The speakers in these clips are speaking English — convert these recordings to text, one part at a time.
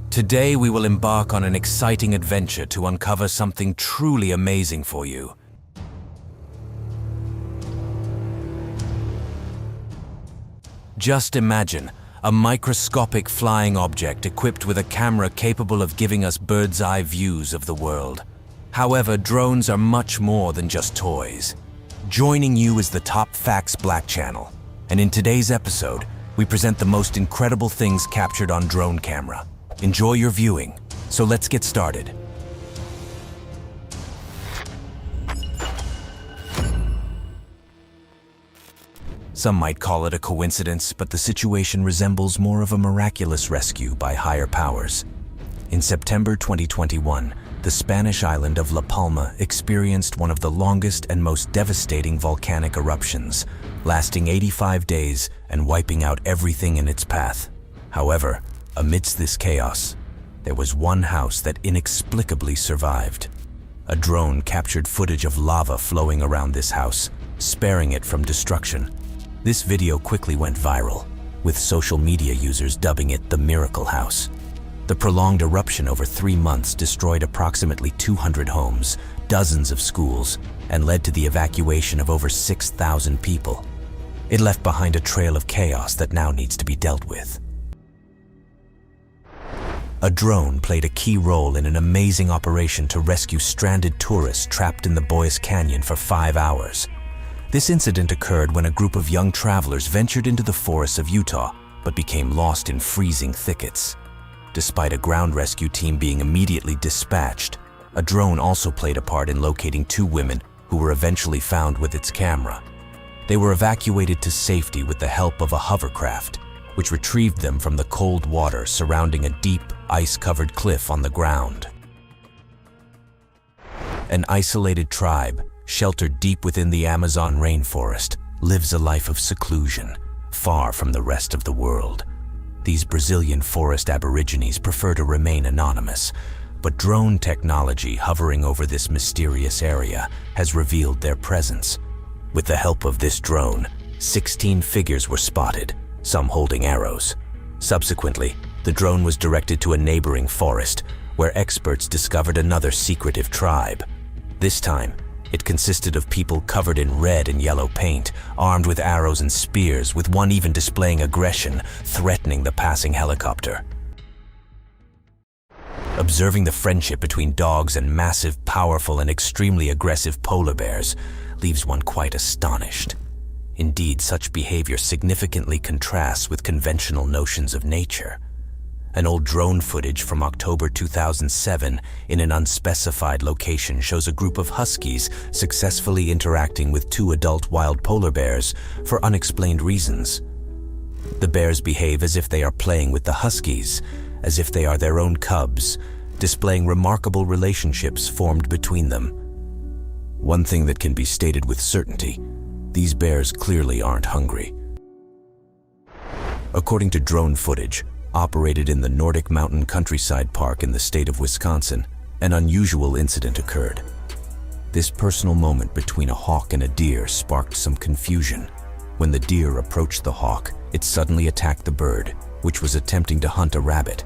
Today we will embark on an exciting adventure to uncover something truly amazing for you. Just imagine a microscopic flying object equipped with a camera capable of giving us bird's-eye views of the world. However, drones are much more than just toys. Joining you is the TopFacts Black channel, and in today's episode, we present the most incredible things captured on drone camera. Enjoy your viewing, so let's get started. Some might call it a coincidence, but the situation resembles more of a miraculous rescue by higher powers. In September 2021, the Spanish island of La Palma experienced one of the longest and most devastating volcanic eruptions, lasting 85 days and wiping out everything in its path. However, amidst this chaos, there was one house that inexplicably survived. A drone captured footage of lava flowing around this house, sparing it from destruction. This video quickly went viral, with social media users dubbing it the Miracle House. The prolonged eruption over 3 months destroyed approximately 200 homes, dozens of schools, and led to the evacuation of over 6,000 people. It left behind a trail of chaos that now needs to be dealt with. A drone played a key role in an amazing operation to rescue stranded tourists trapped in the Boyce Canyon for 5 hours. This incident occurred when a group of young travelers ventured into the forests of Utah, but became lost in freezing thickets. Despite a ground rescue team being immediately dispatched, a drone also played a part in locating 2 women who were eventually found with its camera. They were evacuated to safety with the help of a hovercraft, which retrieved them from the cold water surrounding a deep, ice-covered cliff on the ground. An isolated tribe, sheltered deep within the Amazon rainforest, lives a life of seclusion, far from the rest of the world. These Brazilian forest aborigines prefer to remain anonymous, but drone technology hovering over this mysterious area has revealed their presence. With the help of this drone, 16 figures were spotted, some holding arrows. Subsequently, the drone was directed to a neighboring forest, where experts discovered another secretive tribe. This time, it consisted of people covered in red and yellow paint, armed with arrows and spears, with one even displaying aggression, threatening the passing helicopter. Observing the friendship between dogs and massive, powerful, and extremely aggressive polar bears leaves one quite astonished. Indeed, such behavior significantly contrasts with conventional notions of nature. An old drone footage from October 2007 in an unspecified location shows a group of huskies successfully interacting with 2 adult wild polar bears for unexplained reasons. The bears behave as if they are playing with the huskies, as if they are their own cubs, displaying remarkable relationships formed between them. One thing that can be stated with certainty: these bears clearly aren't hungry. According to drone footage, operated in the Nordic Mountain Countryside Park in the state of Wisconsin, an unusual incident occurred. This personal moment between a hawk and a deer sparked some confusion. When the deer approached the hawk, it suddenly attacked the bird, which was attempting to hunt a rabbit.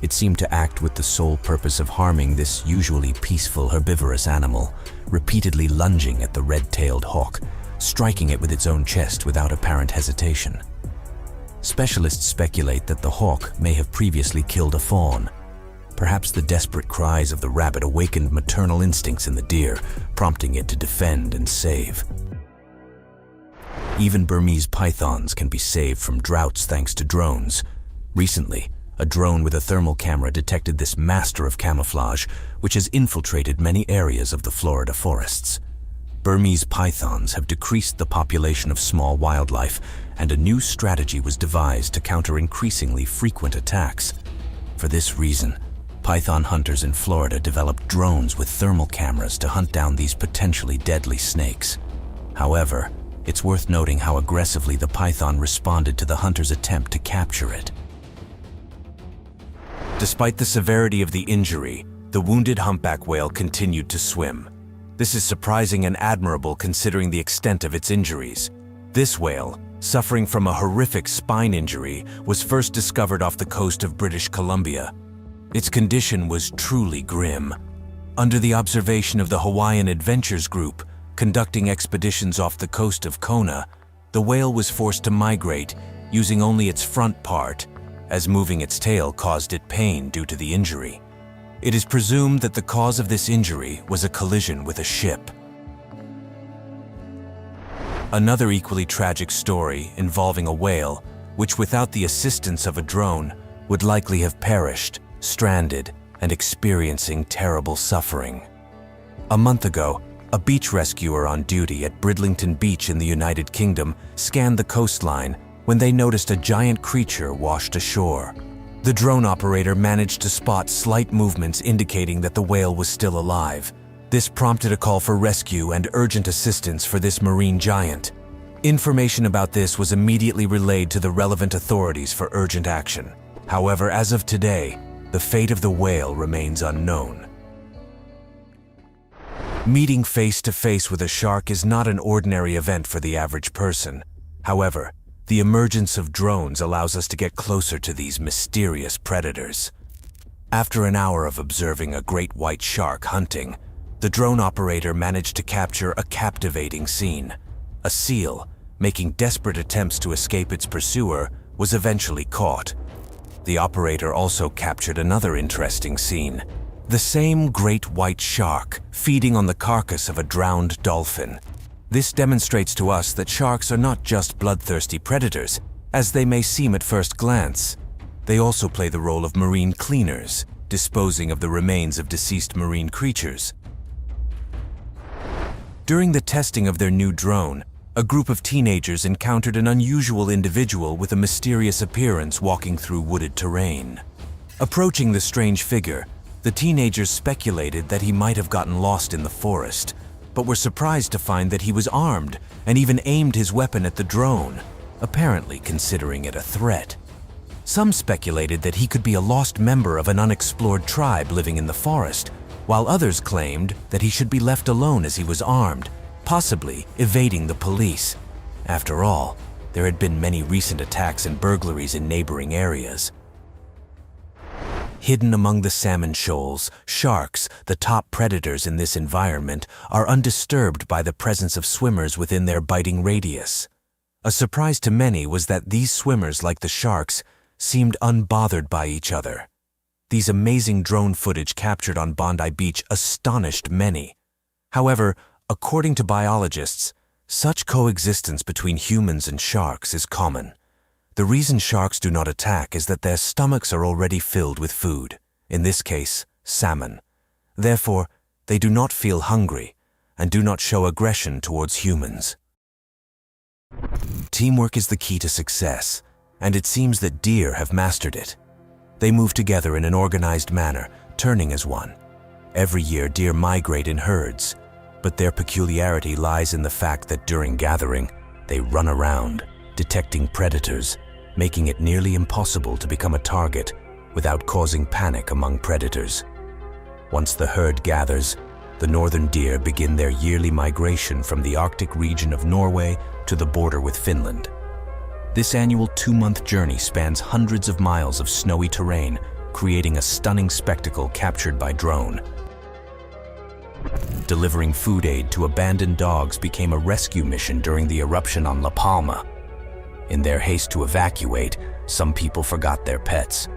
It seemed to act with the sole purpose of harming this usually peaceful herbivorous animal, repeatedly lunging at the red-tailed hawk, striking it with its own chest without apparent hesitation. Specialists speculate that the hawk may have previously killed a fawn. Perhaps the desperate cries of the rabbit awakened maternal instincts in the deer, prompting it to defend and save. Even Burmese pythons can be saved from droughts thanks to drones. Recently, a drone with a thermal camera detected this master of camouflage, which has infiltrated many areas of the Florida forests. Burmese pythons have decreased the population of small wildlife, and a new strategy was devised to counter increasingly frequent attacks. For this reason, python hunters in Florida developed drones with thermal cameras to hunt down these potentially deadly snakes. However, it's worth noting how aggressively the python responded to the hunter's attempt to capture it. Despite the severity of the injury, the wounded humpback whale continued to swim. This is surprising and admirable considering the extent of its injuries. This whale, suffering from a horrific spine injury, was first discovered off the coast of British Columbia. Its condition was truly grim. Under the observation of the Hawaiian Adventures Group, conducting expeditions off the coast of Kona, the whale was forced to migrate using only its front part, as moving its tail caused it pain due to the injury. It is presumed that the cause of this injury was a collision with a ship. Another equally tragic story involving a whale, which without the assistance of a drone would likely have perished, stranded, and experiencing terrible suffering. A month ago, a beach rescuer on duty at Bridlington Beach in the United Kingdom scanned the coastline when they noticed a giant creature washed ashore. The drone operator managed to spot slight movements indicating that the whale was still alive. This prompted a call for rescue and urgent assistance for this marine giant. Information about this was immediately relayed to the relevant authorities for urgent action. However, as of today, the fate of the whale remains unknown. Meeting face to face with a shark is not an ordinary event for the average person. However, the emergence of drones allows us to get closer to these mysterious predators. After an hour of observing a great white shark hunting, the drone operator managed to capture a captivating scene. A seal, making desperate attempts to escape its pursuer, was eventually caught. The operator also captured another interesting scene. The same great white shark feeding on the carcass of a drowned dolphin. This demonstrates to us that sharks are not just bloodthirsty predators, as they may seem at first glance. They also play the role of marine cleaners, disposing of the remains of deceased marine creatures. During the testing of their new drone, a group of teenagers encountered an unusual individual with a mysterious appearance walking through wooded terrain. Approaching the strange figure, the teenagers speculated that he might have gotten lost in the forest, but were surprised to find that he was armed and even aimed his weapon at the drone, apparently considering it a threat. Some speculated that he could be a lost member of an unexplored tribe living in the forest, while others claimed that he should be left alone as he was armed, possibly evading the police. After all, there had been many recent attacks and burglaries in neighboring areas. Hidden among the salmon shoals, sharks, the top predators in this environment, are undisturbed by the presence of swimmers within their biting radius. A surprise to many was that these swimmers, like the sharks, seemed unbothered by each other. These amazing drone footage captured on Bondi Beach astonished many. However, according to biologists, such coexistence between humans and sharks is common. The reason sharks do not attack is that their stomachs are already filled with food, in this case, salmon. Therefore, they do not feel hungry and do not show aggression towards humans. Teamwork is the key to success, and it seems that deer have mastered it. They move together in an organized manner, turning as one. Every year, deer migrate in herds, but their peculiarity lies in the fact that during gathering, they run around, detecting predators, making it nearly impossible to become a target without causing panic among predators. Once the herd gathers, the northern deer begin their yearly migration from the Arctic region of Norway to the border with Finland. This annual 2-month journey spans hundreds of miles of snowy terrain, creating a stunning spectacle captured by drone. Delivering food aid to abandoned dogs became a rescue mission during the eruption on La Palma. In their haste to evacuate, some people forgot their pets.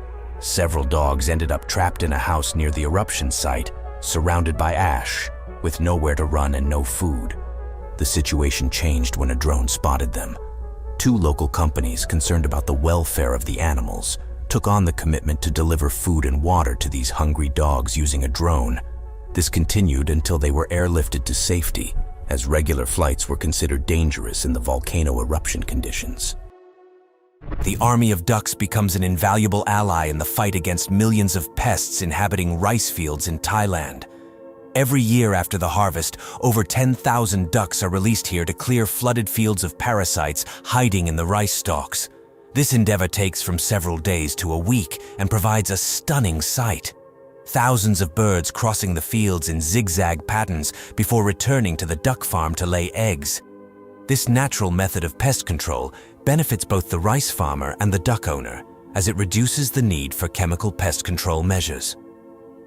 Several dogs ended up trapped in a house near the eruption site, surrounded by ash, with nowhere to run and no food. The situation changed when a drone spotted them. 2 local companies concerned about the welfare of the animals took on the commitment to deliver food and water to these hungry dogs using a drone. This continued until they were airlifted to safety, as regular flights were considered dangerous in the volcano eruption conditions. The army of ducks becomes an invaluable ally in the fight against millions of pests inhabiting rice fields in Thailand. Every year after the harvest, over 10,000 ducks are released here to clear flooded fields of parasites hiding in the rice stalks. This endeavor takes from several days to a week and provides a stunning sight. Thousands of birds crossing the fields in zigzag patterns before returning to the duck farm to lay eggs. This natural method of pest control benefits both the rice farmer and the duck owner, as it reduces the need for chemical pest control measures.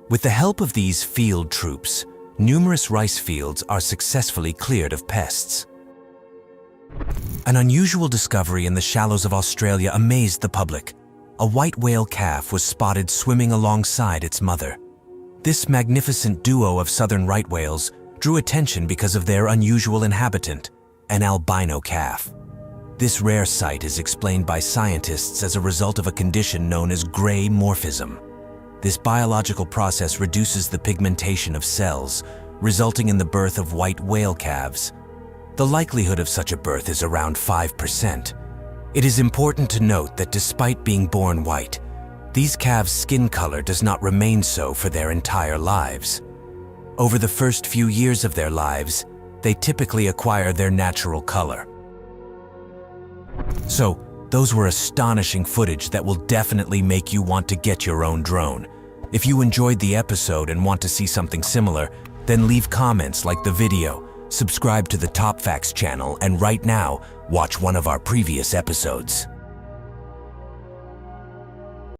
With the help of these field troops, numerous rice fields are successfully cleared of pests. An unusual discovery in the shallows of Australia amazed the public. A white whale calf was spotted swimming alongside its mother. This magnificent duo of southern right whales drew attention because of their unusual inhabitant, an albino calf. This rare sight is explained by scientists as a result of a condition known as gray morphism. This biological process reduces the pigmentation of cells, resulting in the birth of white whale calves. The likelihood of such a birth is around 5%. It is important to note that despite being born white, these calves' skin color does not remain so for their entire lives. Over the first few years of their lives, they typically acquire their natural color. So, those were astonishing footage that will definitely make you want to get your own drone. If you enjoyed the episode and want to see something similar, then leave comments, like the video, subscribe to the TopFacts channel, and right now, watch one of our previous episodes.